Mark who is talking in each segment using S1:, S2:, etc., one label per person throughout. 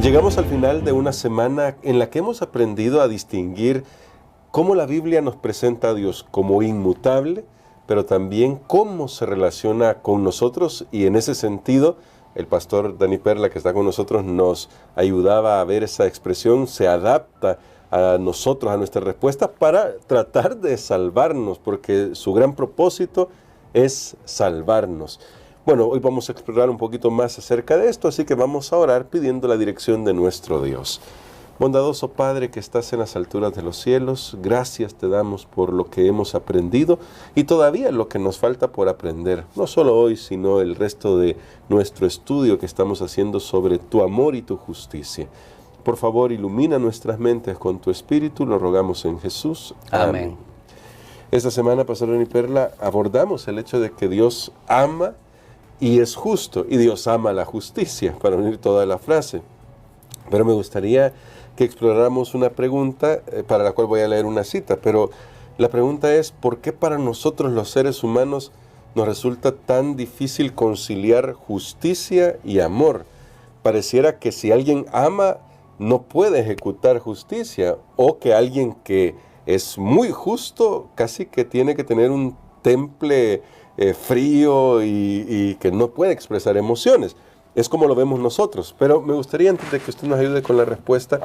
S1: Llegamos al final de una semana en la que hemos aprendido a distinguir cómo la Biblia nos presenta a Dios como inmutable, pero también cómo se relaciona con nosotros, y en ese sentido el pastor Dani Perla, que está con nosotros, nos ayudaba a ver esa expresión, se adapta a nosotros, a nuestra respuesta, para tratar de salvarnos, porque su gran propósito es salvarnos. Bueno, hoy vamos a explorar un poquito más acerca de esto, así que vamos a orar pidiendo la dirección de nuestro Dios. Bondadoso Padre que estás en las alturas de los cielos, gracias te damos por lo que hemos aprendido y todavía lo que nos falta por aprender, no solo hoy, sino el resto de nuestro estudio que estamos haciendo sobre tu amor y tu justicia. Por favor, ilumina nuestras mentes con tu Espíritu, lo rogamos en Jesús. Amén. Esta semana, Pastor Dani Perla, abordamos el hecho de que Dios ama y es justo, y Dios ama la justicia, para unir toda la frase. Pero me gustaría que exploráramos una pregunta para la cual voy a leer una cita, pero la pregunta es, ¿por qué para nosotros los seres humanos nos resulta tan difícil conciliar justicia y amor? Pareciera que si alguien ama, no puede ejecutar justicia, o que alguien que es muy justo casi que tiene que tener un temple frío y que no puede expresar emociones. Es como lo vemos nosotros, pero me gustaría, antes de que usted nos ayude con la respuesta,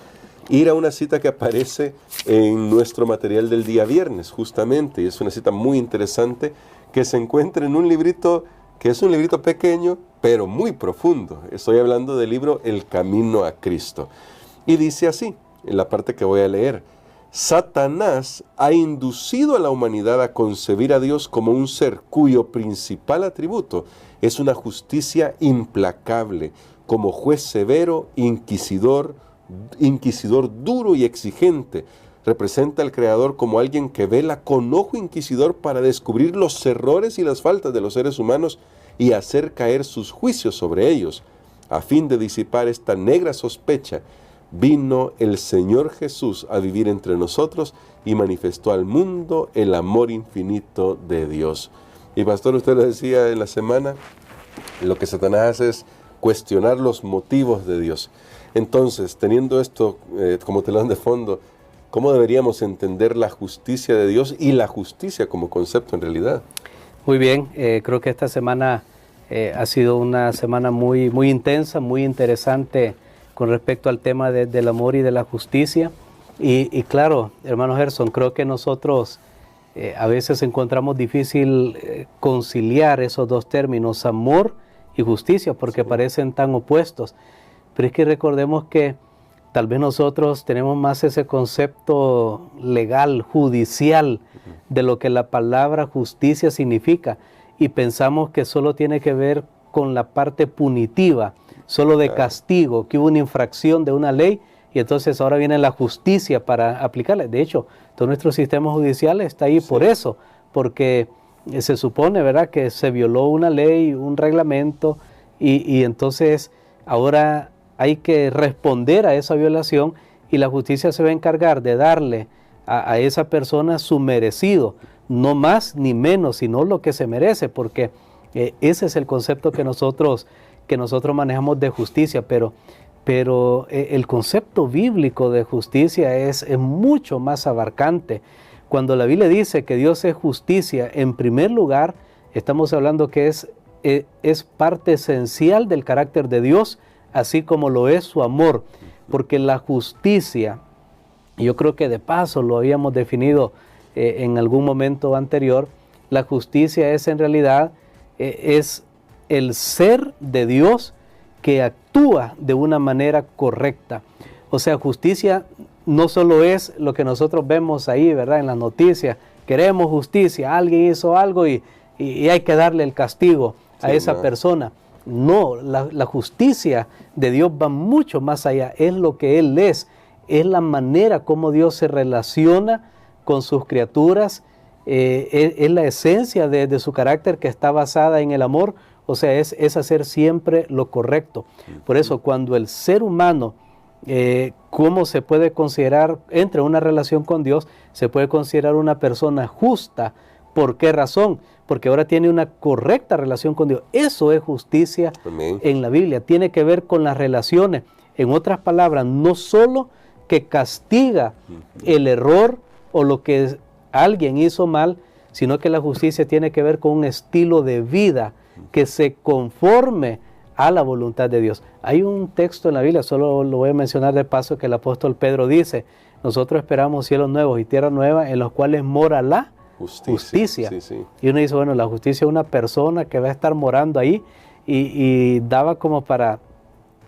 S1: ir a una cita que aparece en nuestro material del día viernes, justamente, y es una cita muy interesante que se encuentra en un librito que es un librito pequeño, pero muy profundo. Estoy hablando del libro El Camino a Cristo. Y dice así, en la parte que voy a leer: Satanás ha inducido a la humanidad a concebir a Dios como un ser cuyo principal atributo es una justicia implacable, como juez severo, inquisidor duro y exigente. Representa al Creador como alguien que vela con ojo inquisidor para descubrir los errores y las faltas de los seres humanos y hacer caer sus juicios sobre ellos. A fin de disipar esta negra sospecha, vino el Señor Jesús a vivir entre nosotros y manifestó al mundo el amor infinito de Dios. Y pastor, usted lo decía en la semana, lo que Satanás hace es cuestionar los motivos de Dios. Entonces, teniendo esto como telón de fondo, ¿cómo deberíamos entender la justicia de Dios y la justicia como concepto en realidad?
S2: Muy bien, creo que esta semana ha sido una semana muy intensa, muy interesante con respecto al tema del amor y de la justicia. Y claro, hermano Gerson, creo que nosotros a veces encontramos difícil conciliar esos dos términos, amor y justicia, porque sí, parecen tan opuestos. Pero es que recordemos que tal vez nosotros tenemos más ese concepto legal, judicial, de lo que la palabra justicia significa, y pensamos que solo tiene que ver con la parte punitiva, solo de castigo, que hubo una infracción de una ley y entonces ahora viene la justicia para aplicarla. De hecho, todo nuestro sistema judicial está ahí por eso, porque se supone, ¿verdad?, que se violó una ley, un reglamento, y entonces ahora hay que responder a esa violación y la justicia se va a encargar de darle a esa persona su merecido, no más ni menos, sino lo que se merece, porque ese es el concepto que nosotros manejamos de justicia, pero el concepto bíblico de justicia es mucho más abarcante. Cuando la Biblia dice que Dios es justicia, en primer lugar, estamos hablando que es parte esencial del carácter de Dios, así como lo es su amor, porque la justicia, yo creo que de paso lo habíamos definido en algún momento anterior, la justicia es en realidad, es el ser de Dios que actúa de una manera correcta. O sea, justicia no solo es lo que nosotros vemos ahí, ¿verdad?, en las noticias. Queremos justicia, alguien hizo algo y hay que darle el castigo a esa persona. No, la justicia de Dios va mucho más allá, es lo que Él es la manera como Dios se relaciona con sus criaturas, es la esencia de su carácter que está basada en el amor. O sea, es hacer siempre lo correcto. Por eso, cuando el ser humano, ¿cómo se puede considerar, entra en una relación con Dios, se puede considerar una persona justa? ¿Por qué razón? Porque ahora tiene una correcta relación con Dios. Eso es justicia. Amén. En la Biblia. Tiene que ver con las relaciones. En otras palabras, no solo que castiga el error o lo que alguien hizo mal, sino que la justicia tiene que ver con un estilo de vida que se conforme a la voluntad de Dios. Hay un texto en la Biblia, solo lo voy a mencionar de paso, que el apóstol Pedro dice: nosotros esperamos cielos nuevos y tierra nueva en los cuales mora la justicia.
S1: Sí, sí.
S2: Y uno dice, bueno, la justicia es una persona que va a estar morando ahí, y daba como para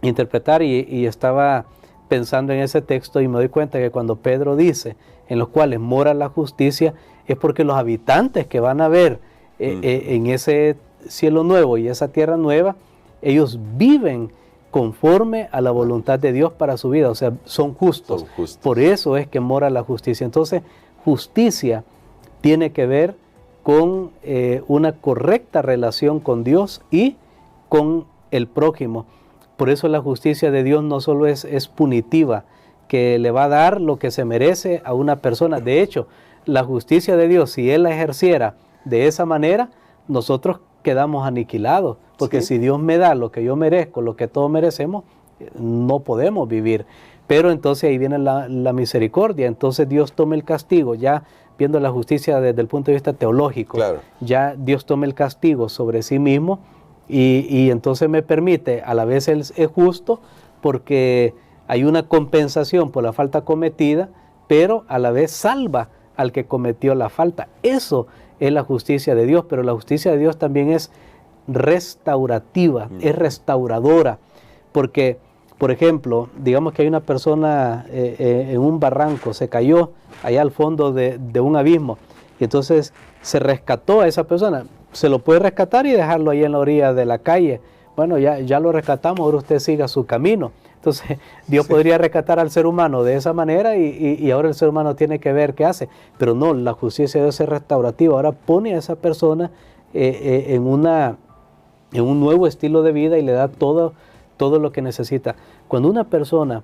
S2: interpretar, y estaba pensando en ese texto y me doy cuenta que cuando Pedro dice en los cuales mora la justicia, es porque los habitantes que van a ver en ese cielo nuevo y esa tierra nueva, ellos viven conforme a la voluntad de Dios para su vida, o sea, son justos. Por eso es que mora la justicia. Entonces, justicia tiene que ver con una correcta relación con Dios y con el prójimo. Por eso la justicia de Dios no solo es punitiva, que le va a dar lo que se merece a una persona. De hecho, la justicia de Dios, si Él la ejerciera de esa manera, nosotros quedamos aniquilados. Porque si Dios me da lo que yo merezco, lo que todos merecemos, no podemos vivir. Pero entonces ahí viene la misericordia. Entonces Dios toma el castigo, ya viendo la justicia desde el punto de vista teológico.
S1: Claro.
S2: Ya Dios toma el castigo sobre sí mismo y entonces me permite, a la vez Él es justo porque hay una compensación por la falta cometida, pero a la vez salva al que cometió la falta. Eso es la justicia de Dios, pero la justicia de Dios también es restaurativa, es restauradora, porque, por ejemplo, digamos que hay una persona en un barranco, se cayó allá al fondo de un abismo, y entonces se rescató a esa persona. Se lo puede rescatar y dejarlo ahí en la orilla de la calle. Bueno, ya lo rescatamos, ahora usted siga su camino. Entonces, Dios podría rescatar al ser humano de esa manera y ahora el ser humano tiene que ver qué hace. Pero no, la justicia de Dios es restaurativa. Ahora pone a esa persona en un nuevo estilo de vida y le da todo lo que necesita. Cuando una persona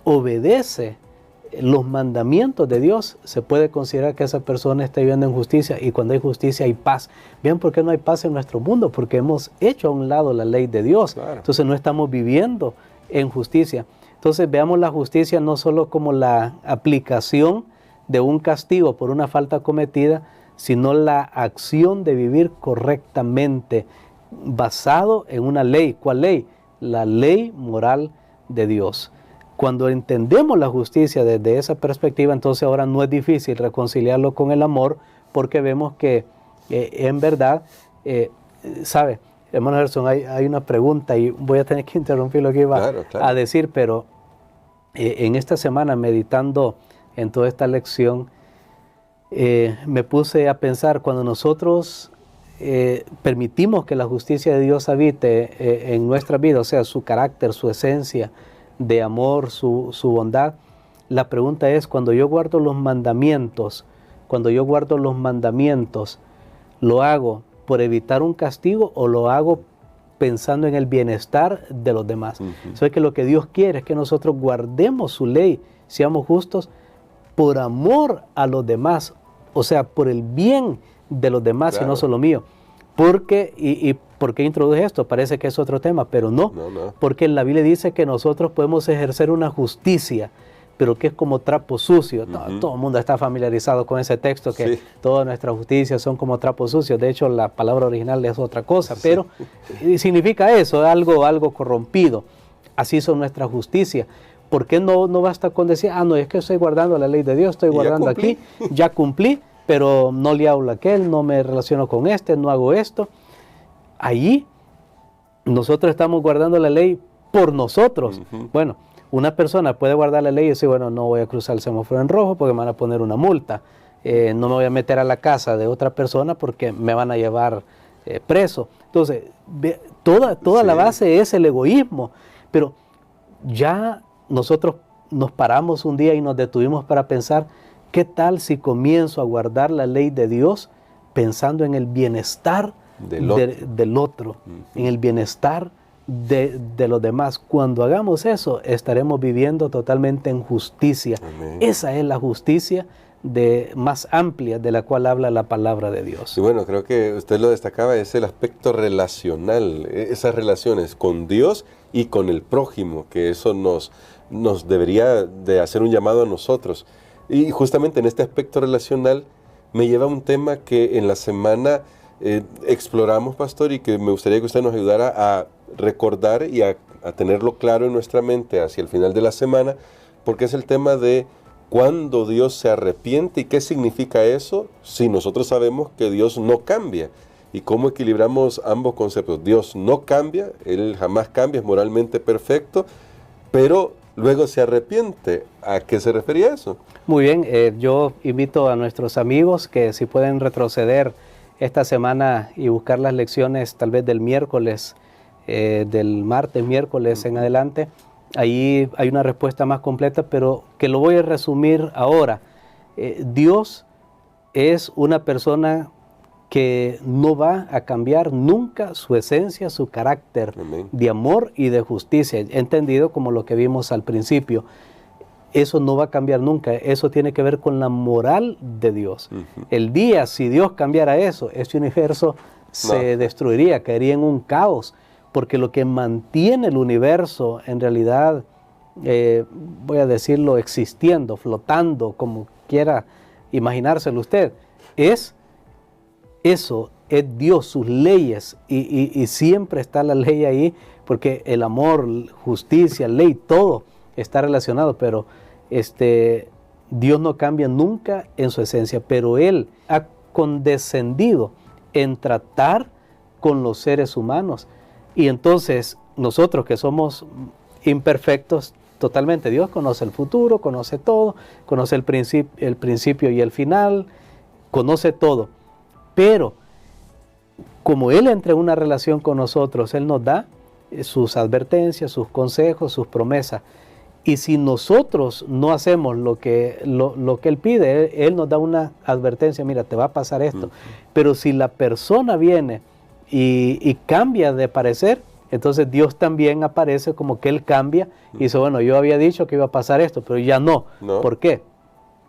S2: obedece los mandamientos de Dios, se puede considerar que esa persona está viviendo en justicia, y cuando hay justicia hay paz. ¿Vean por qué no hay paz en nuestro mundo? Porque hemos hecho a un lado la ley de Dios. Claro. Entonces no estamos viviendo en justicia. Entonces veamos la justicia no solo como la aplicación de un castigo por una falta cometida, sino la acción de vivir correctamente, basado en una ley. ¿Cuál ley? La ley moral de Dios. Cuando entendemos la justicia desde esa perspectiva, entonces ahora no es difícil reconciliarlo con el amor, porque vemos que en verdad, ¿sabe? Hermano Gerson, hay una pregunta y voy a tener que interrumpir lo que iba a decir, pero en esta semana, meditando en toda esta lección, me puse a pensar, cuando nosotros permitimos que la justicia de Dios habite en nuestra vida, o sea, su carácter, su esencia de amor, su bondad, la pregunta es, cuando yo guardo los mandamientos, ¿lo hago por evitar un castigo o lo hago pensando en el bienestar de los demás? Eso es que lo que Dios quiere es que nosotros guardemos su ley, seamos justos por amor a los demás, o sea, por el bien de los demás, y no solo mío. Porque, ¿y por qué introduje esto? Parece que es otro tema, pero no. Porque la Biblia dice que nosotros podemos ejercer una justicia, pero que es como trapo sucio. Todo el mundo está familiarizado con ese texto, que todas nuestras justicias son como trapos sucios. De hecho, la palabra original es otra cosa, pero significa eso, algo corrompido. Así son nuestras justicias. ¿Por qué no basta con decir, no, es que estoy guardando la ley de Dios, estoy guardando aquí, ya cumplí, pero no le hablo a aquel, no me relaciono con este, no hago esto? Allí nosotros estamos guardando la ley por nosotros. Bueno, una persona puede guardar la ley y decir, bueno, no voy a cruzar el semáforo en rojo porque me van a poner una multa, no me voy a meter a la casa de otra persona porque me van a llevar preso. Entonces, toda la base es el egoísmo, pero ya nosotros nos paramos un día y nos detuvimos para pensar, ¿qué tal si comienzo a guardar la ley de Dios pensando en el bienestar del otro, en el bienestar de los demás? Cuando hagamos eso, estaremos viviendo totalmente en justicia. Amén. Esa es la justicia más amplia de la cual habla la palabra de Dios.
S1: Y bueno, creo que usted lo destacaba, es el aspecto relacional, esas relaciones con Dios y con el prójimo, que eso nos debería de hacer un llamado a nosotros. Y justamente en este aspecto relacional me lleva a un tema que en la semana exploramos, pastor, y que me gustaría que usted nos ayudara a recordar y a tenerlo claro en nuestra mente hacia el final de la semana, porque es el tema de cuándo Dios se arrepiente y qué significa eso si nosotros sabemos que Dios no cambia. Y cómo equilibramos ambos conceptos. Dios no cambia, Él jamás cambia, es moralmente perfecto, pero luego se arrepiente. ¿A qué se refería eso?
S2: Muy bien, yo invito a nuestros amigos que si pueden retroceder esta semana y buscar las lecciones tal vez del miércoles, del martes, miércoles en adelante, ahí hay una respuesta más completa, pero que lo voy a resumir ahora. Dios es una persona que no va a cambiar nunca su esencia, su carácter. Amén. De amor y de justicia, entendido como lo que vimos al principio. Eso no va a cambiar nunca, eso tiene que ver con la moral de Dios. El día, si Dios cambiara eso, este universo se destruiría, caería en un caos, porque lo que mantiene el universo en realidad, voy a decirlo, existiendo, flotando, como quiera imaginárselo usted, es eso, es Dios, sus leyes, y siempre está la ley ahí, porque el amor, justicia, ley, todo está relacionado, pero Dios no cambia nunca en su esencia, pero Él ha condescendido en tratar con los seres humanos. Y entonces nosotros que somos imperfectos totalmente, Dios conoce el futuro, conoce todo, conoce el principio y el final, conoce todo. Pero como Él entra en una relación con nosotros, Él nos da sus advertencias, sus consejos, sus promesas. Y si nosotros no hacemos lo que Él pide, Él nos da una advertencia, mira, te va a pasar esto. Pero si la persona viene y cambia de parecer, entonces Dios también aparece como que Él cambia y dice, bueno, yo había dicho que iba a pasar esto, pero ya no. ¿Por qué?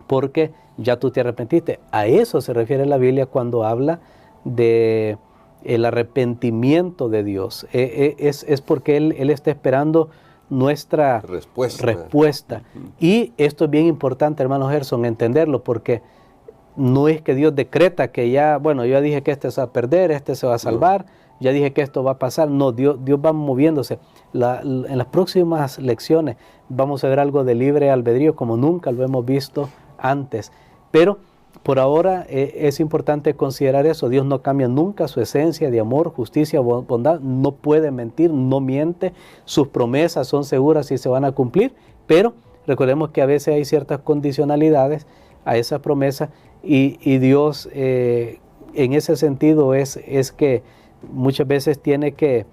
S2: Porque ya tú te arrepentiste. A eso se refiere la Biblia cuando habla de el arrepentimiento de Dios. Es porque Él está esperando nuestra respuesta. Y esto es bien importante, hermano Gerson, entenderlo, porque no es que Dios decreta que ya, bueno, yo ya dije que este se va a perder, este se va a salvar, ya dije que esto va a pasar. No, Dios va moviéndose. En las próximas lecciones vamos a ver algo de libre albedrío como nunca lo hemos visto antes. Pero por ahora es importante considerar eso. Dios no cambia nunca su esencia de amor, justicia, bondad. No puede mentir, no miente. Sus promesas son seguras y se van a cumplir. Pero recordemos que a veces hay ciertas condicionalidades a esa promesa. Y Dios en ese sentido es que muchas veces tiene que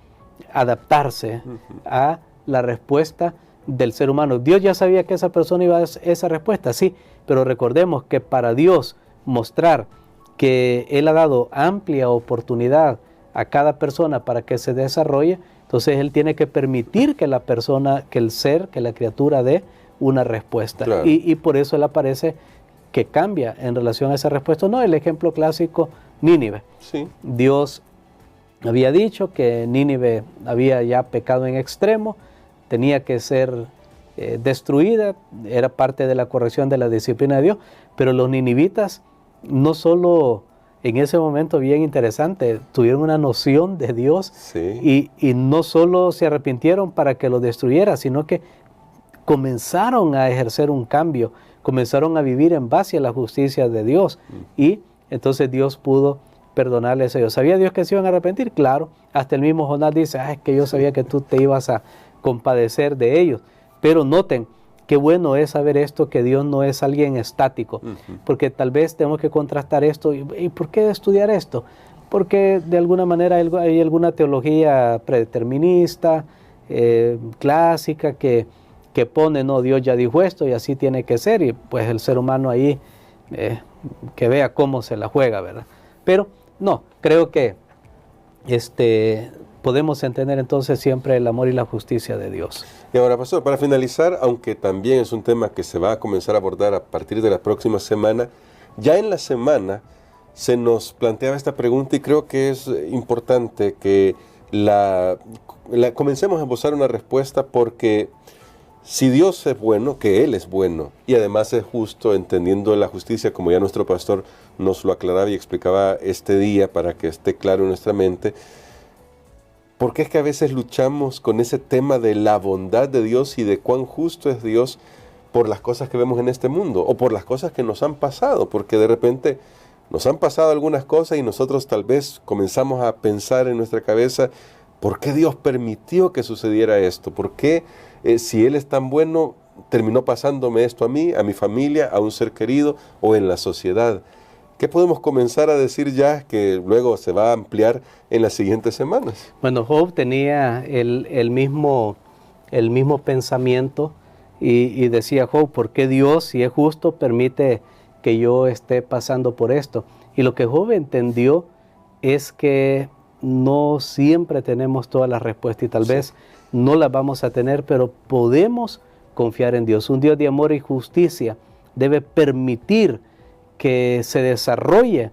S2: adaptarse a la respuesta del ser humano. Dios ya sabía que esa persona iba a dar esa respuesta, sí, pero recordemos que para Dios mostrar que Él ha dado amplia oportunidad a cada persona para que se desarrolle, entonces Él tiene que permitir que la persona, que el ser, que la criatura dé una respuesta. Claro. Y por eso Él aparece que cambia en relación a esa respuesta. No, el ejemplo clásico, Nínive. Sí. Dios había dicho que Nínive había ya pecado en extremo, tenía que ser destruida, era parte de la corrección de la disciplina de Dios, pero los ninivitas no solo en ese momento bien interesante, tuvieron una noción de Dios y no solo se arrepintieron para que lo destruyera, sino que comenzaron a ejercer un cambio, comenzaron a vivir en base a la justicia de Dios y entonces Dios pudo perdonarles a ellos. ¿Sabía Dios que se iban a arrepentir? Claro, hasta el mismo Jonás dice, es que yo sabía que tú te ibas a compadecer de ellos. Pero noten, qué bueno es saber esto, que Dios no es alguien estático, porque tal vez tenemos que contrastar esto. ¿Y por qué estudiar esto? Porque de alguna manera hay alguna teología predeterminista, clásica, que pone, no, Dios ya dijo esto y así tiene que ser, y pues el ser humano ahí que vea cómo se la juega, ¿verdad? Pero no, creo que podemos entender entonces siempre el amor y la justicia de Dios.
S1: Y ahora, pastor, para finalizar, aunque también es un tema que se va a comenzar a abordar a partir de la próxima semana, ya en la semana se nos planteaba esta pregunta y creo que es importante que comencemos a esbozar una respuesta, porque si Dios es bueno, que Él es bueno y además es justo, entendiendo la justicia como ya nuestro pastor nos lo aclaraba y explicaba este día para que esté claro en nuestra mente, ¿por qué es que a veces luchamos con ese tema de la bondad de Dios y de cuán justo es Dios por las cosas que vemos en este mundo o por las cosas que nos han pasado? Porque de repente nos han pasado algunas cosas y nosotros tal vez comenzamos a pensar en nuestra cabeza, ¿por qué Dios permitió que sucediera esto? ¿Por qué, si Él es tan bueno, terminó pasándome esto a mí, a mi familia, a un ser querido o en la sociedad? ¿Qué podemos comenzar a decir ya que luego se va a ampliar en las siguientes semanas?
S2: Bueno, Job tenía el mismo pensamiento y decía Job, ¿por qué Dios, si es justo, permite que yo esté pasando por esto? Y lo que Job entendió es que no siempre tenemos todas las respuestas y tal vez no las vamos a tener, pero podemos confiar en Dios. Un Dios de amor y justicia debe permitir que se desarrolle,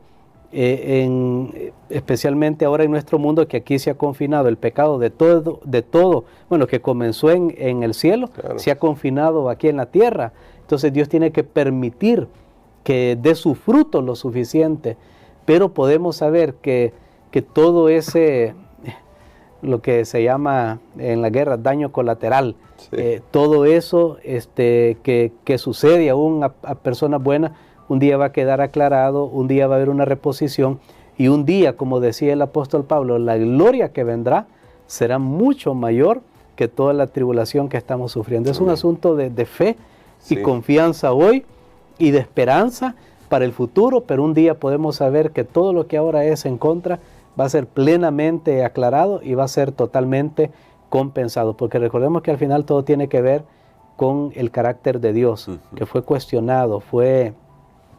S2: especialmente ahora en nuestro mundo, que aquí se ha confinado el pecado de todo, bueno, que comenzó en el cielo, claro, se ha confinado aquí en la tierra. Entonces Dios tiene que permitir que dé su fruto lo suficiente, pero podemos saber que todo ese, lo que se llama en la guerra daño colateral, todo eso que sucede aún a personas buenas, un día va a quedar aclarado, un día va a haber una reposición y un día, como decía el apóstol Pablo, la gloria que vendrá será mucho mayor que toda la tribulación que estamos sufriendo. Es un asunto de fe y confianza hoy y de esperanza para el futuro, pero un día podemos saber que todo lo que ahora es en contra va a ser plenamente aclarado y va a ser totalmente compensado, porque recordemos que al final todo tiene que ver con el carácter de Dios, que fue cuestionado, fue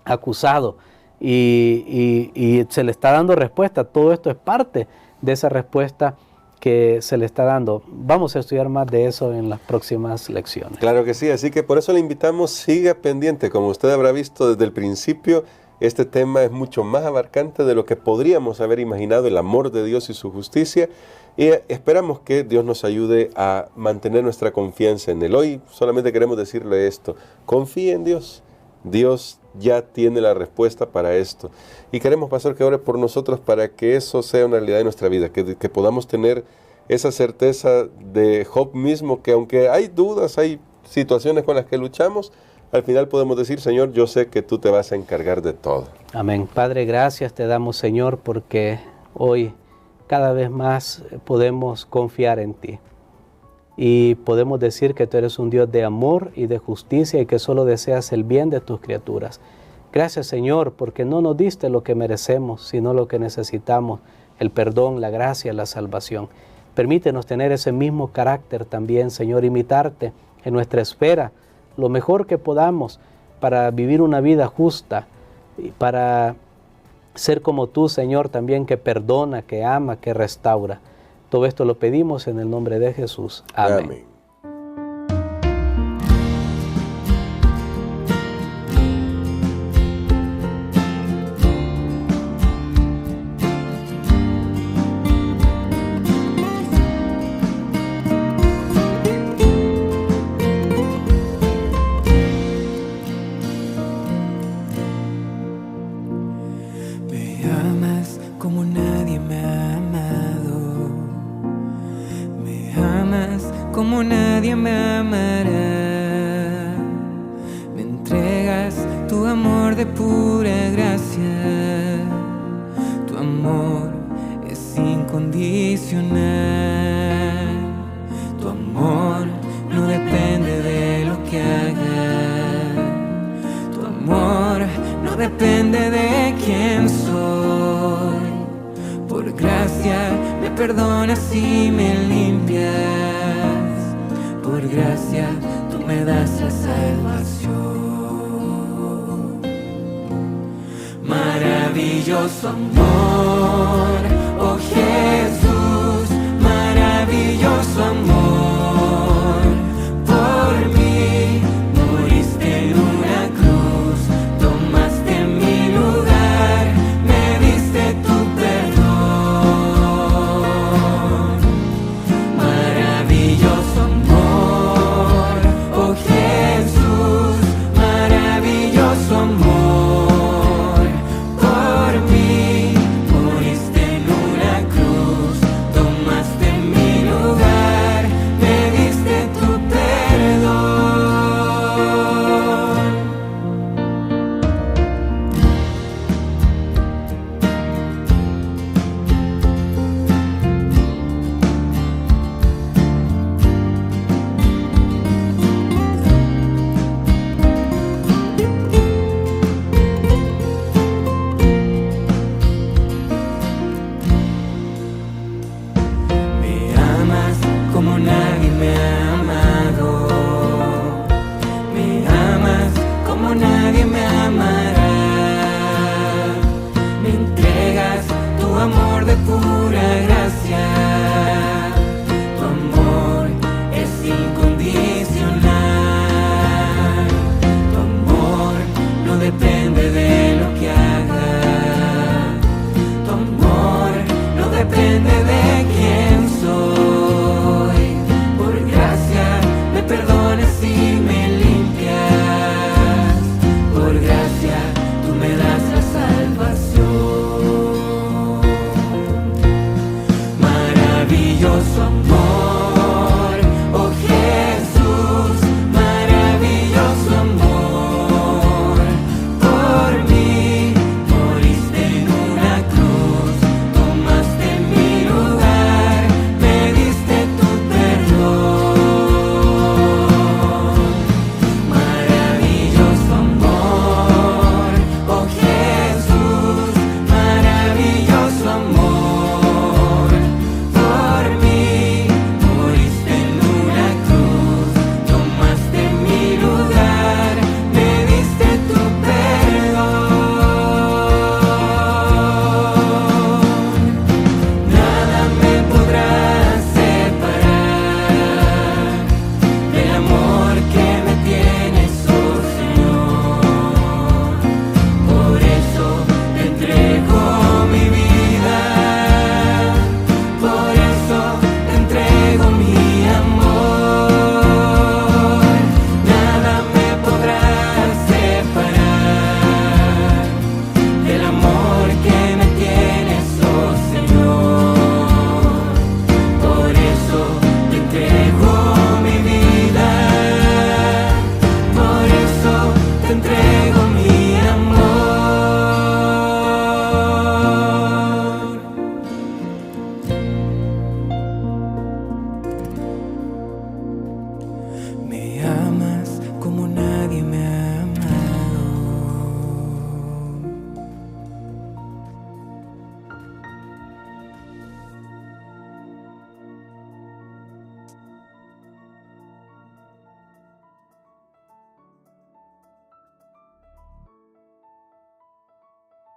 S2: acusado y se le está dando respuesta. Todo esto es parte de esa respuesta que se le está dando. Vamos a estudiar más de eso en las próximas lecciones.
S1: Claro que sí, así que por eso le invitamos, siga pendiente. Como usted habrá visto desde el principio, este tema es mucho más abarcante de lo que podríamos haber imaginado, el amor de Dios y su justicia, y esperamos que Dios nos ayude a mantener nuestra confianza en Él. Hoy solamente queremos decirle esto: confíe en Dios. Dios ya tiene la respuesta para esto. Y queremos, pastor, que ore por nosotros para que eso sea una realidad de nuestra vida, que podamos tener esa certeza de Job mismo, que aunque hay dudas, hay situaciones con las que luchamos, al final podemos decir: Señor, yo sé que tú te vas a encargar de todo.
S2: Amén. Padre, gracias te damos, Señor, porque hoy cada vez más podemos confiar en ti. Y podemos decir que tú eres un Dios de amor y de justicia y que solo deseas el bien de tus criaturas. Gracias, Señor, porque no nos diste lo que merecemos, sino lo que necesitamos, el perdón, la gracia, la salvación. Permítenos tener ese mismo carácter también, Señor, imitarte en nuestra esfera, lo mejor que podamos para vivir una vida justa y para ser como tú, Señor, también, que perdona, que ama, que restaura. Todo esto lo pedimos en el nombre de Jesús. Amén. Amén.
S3: Como nadie me amará, me entregas tu amor de pura gracia, tu amor es incondicional, tu amor no depende de lo que haga, tu amor no depende de quién soy, por gracia me perdonas y me limpias. Por gracia tú me das la salvación. Maravilloso amor, oh Jesús, como nadie